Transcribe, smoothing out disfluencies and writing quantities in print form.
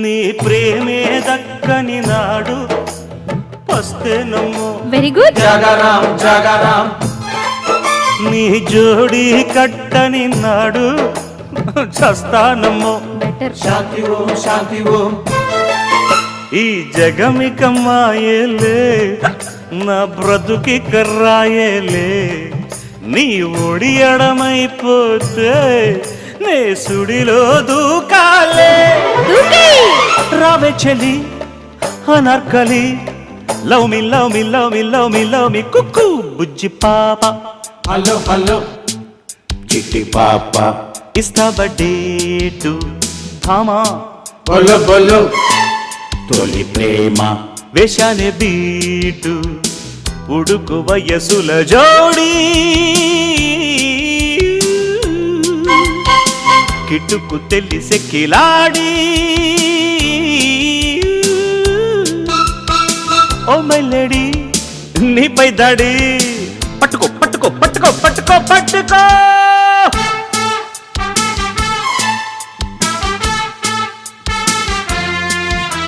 నీ ప్రేమే దక్కని నాడు వస్తే నమ్ము. Very good. జాగారాం జాగారాం. నీ జోడి కట్టని నాడు చస్తానమ్మో. బెటర్. శాంతి ఓం శాంతి ఓం. ఈ జగమిక మాయేలే నా బ్రతుకి కర్రాయేలే. నీ ఒడియడమైపోతే నే సుడిలో దూకాలే. రావే చెలి Anarkali love me love me love me love me love me కుక్కు బుజ్జి పాప. హలో హలో చిట్టి పాప. ఇస్తా బడ్డేటు థామా బొల్లో బొల్లో. తొలి ప్రేమ వేషానే బీటు ఉడుకు వయసుల జోడి కిటుకు తెలిసే కిలాడి. ఓ మై లేడీ నీపై దాడి